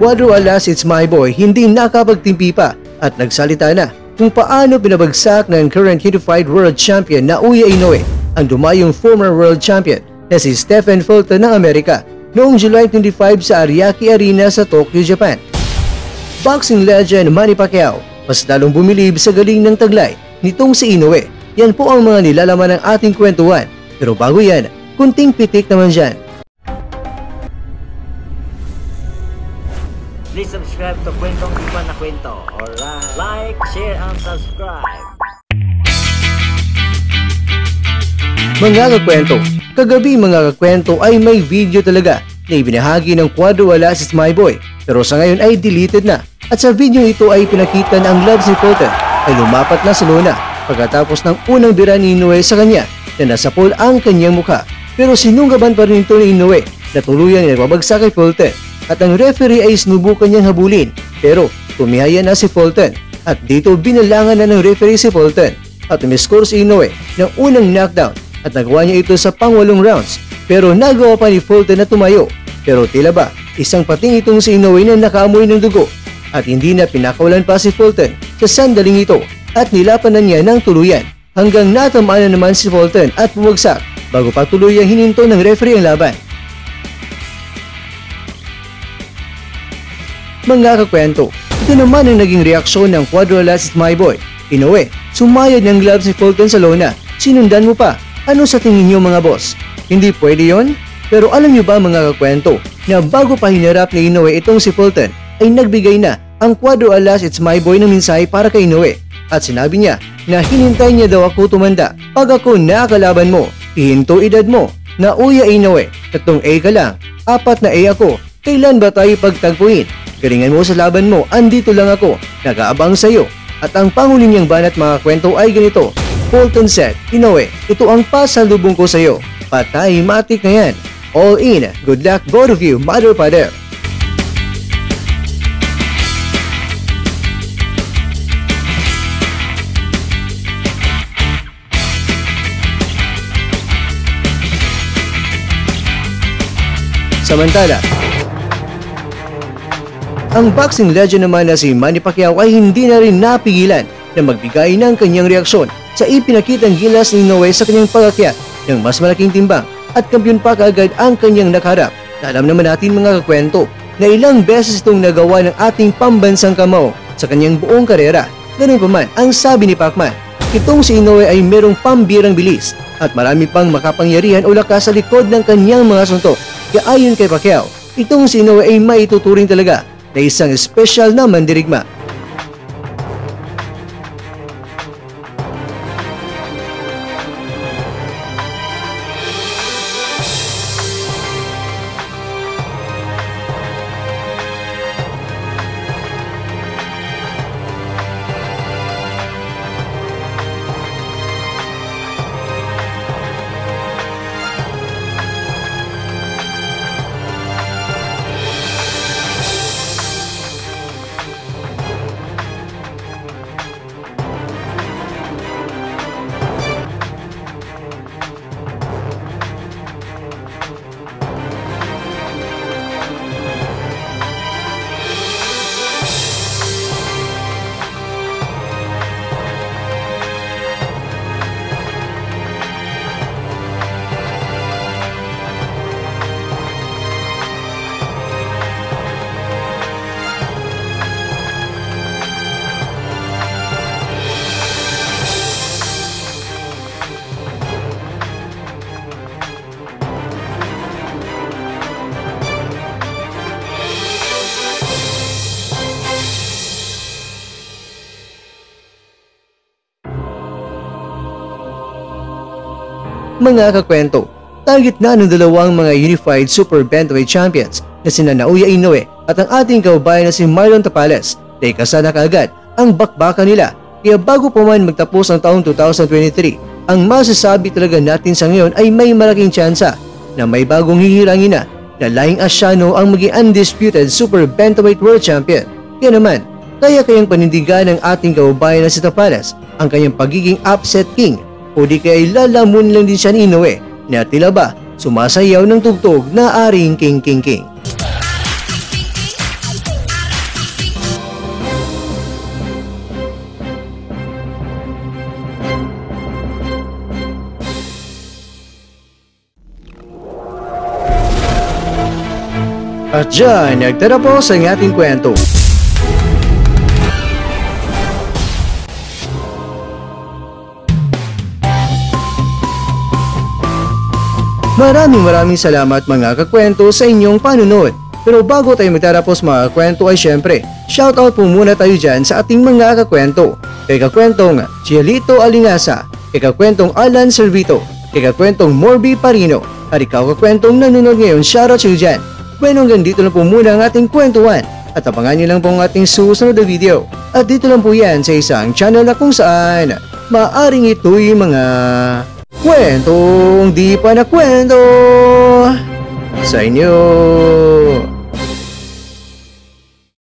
Cuadro Alas It's My Boy hindi nakapagtimpi pa at nagsalita na kung paano pinabagsak ng current unified world champion na Naoya Inoue ang dumayong former world champion na si Stephen Fulton ng Amerika noong July 25 sa Ariake Arena sa Tokyo, Japan. Boxing legend Manny Pacquiao mas lalong bumilib sa galing ng taglay nitong si Inoue. Yan po ang mga nilalaman ng ating kwentuhan. Pero bago yan, kunting pitik naman dyan. Please subscribe to Kwentong Iba na Kwento. Alright. Like, share, and subscribe. Mga kakwento, kagabi mga kakwento ay may video talaga na ibinahagi ng Cuadro Alas It's My Boy pero sa ngayon ay deleted na. At sa video ito ay pinakita na ang gloves ni Fulton ay lumapat na sa lona pagkatapos ng unang bira ni Inoue sa kanya na nasa pool ang kanyang mukha. Pero sinunggaban pa rin ito ni Inoue na tuluyang nagbabagsak kay Fulton. At ang referee ay sinubukan niyang habulin pero tumihaya na si Fulton at dito binalangan na ng referee si Fulton at umiscore si Inoue ng unang knockdown at nagawa niya ito sa pang-8 rounds pero nagawa pa ni Fulton na tumayo pero tila ba isang pating itong si Inoue na nakaamoy ng dugo at hindi na pinakawalan pa si Fulton sa sandaling ito at nilapan na niya ng tuluyan hanggang natamaan na naman si Fulton at bumagsak bago pa tuluyang hininto ng referee ang laban. Mga kakwento, ito naman ang naging reaksyon ng Cuadro Alas It's My Boy. Inoue, sumayad ng gloves si Fulton sa lona. Sinundan mo pa. Ano sa tingin niyo mga boss? Hindi pwede yon? Pero alam niyo ba mga kakwento na bago pa hinarap ni Inoue itong si Fulton ay nagbigay na ang Cuadro Alas It's My Boy ng mensahe para kay Inoue at sinabi niya na hinintay niya daw ako tumanda. Pag ako nakakalaban mo, ihinto edad mo. Naoya Inoue, 3 A ka lang, 4 na A ako. Kailan ba tayo pagtagpuin? Galingan mo sa laban mo, andito lang ako, nag-aabang sa'yo. At ang panghuli niyang banat mga kwento ay ganito. Fulton said, Inoue, ito ang pasalubong ko sa'yo. Patay matik na yan. All in, good luck both of you, mother father. Samantala, ang boxing legend naman na si Manny Pacquiao ay hindi na rin napigilan na magbigay ng kanyang reaksyon sa ipinakitang gilas ni Inoue sa kanyang pag-akyat ng mas malaking timbang at kampiyon pa kaagad ang kanyang nakaharap. Alam naman natin mga kakwento na ilang beses itong nagawa ng ating pambansang kamao sa kanyang buong karera. Ganun pa man ang sabi ni Pacman, itong si Inoue ay merong pambirang bilis at marami pang makapangyarihan o lakas sa likod ng kanyang mga suntok. Kaya ayon kay Pacquiao, itong si Inoue ay maituturing talaga na isang espesyal na mandirigma. Mga kakwento, target na ng dalawang mga unified super bantamweight champions na sina Naoya Inoue at ang ating kaubayan na si Marlon Tapales dahil kasana kaagad ang bakbakan nila. Kaya bago pa man magtapos ang taong 2023, ang masasabi talaga natin sa ngayon ay may malaking tsansa na may bagong hihirangin na Laing Asiano ang maging undisputed super bantamweight world champion. Kaya naman, kayang panindigan ng ating kaubayan na si Tapales ang kanyang pagiging upset king o di kaya lalamun lang din siya ni Inoue na tila ba sumasayaw ng tugtog na aring king. At dyan, nagtatapos ang ating kwento. Maraming salamat mga kakwento sa inyong panunod. Pero bago tayo magtatapos mga kakwento ay syempre, shoutout po muna tayo dyan sa ating mga kakwento. Kay kakwentong Cielito Alingasa, kay kakwentong Alan Servito, kay kakwentong Morby Parino, at ikaw kakwentong nanonood ngayon, shoutout sa iyo dyan. Bueno, hanggang dito lang po muna ang ating kwentuhan. At abangan nyo lang po ang ating susunod na video. At dito lang po yan sa isang channel na kung saan maaring ito'y mga kwentong di pa na kwento sa inyo.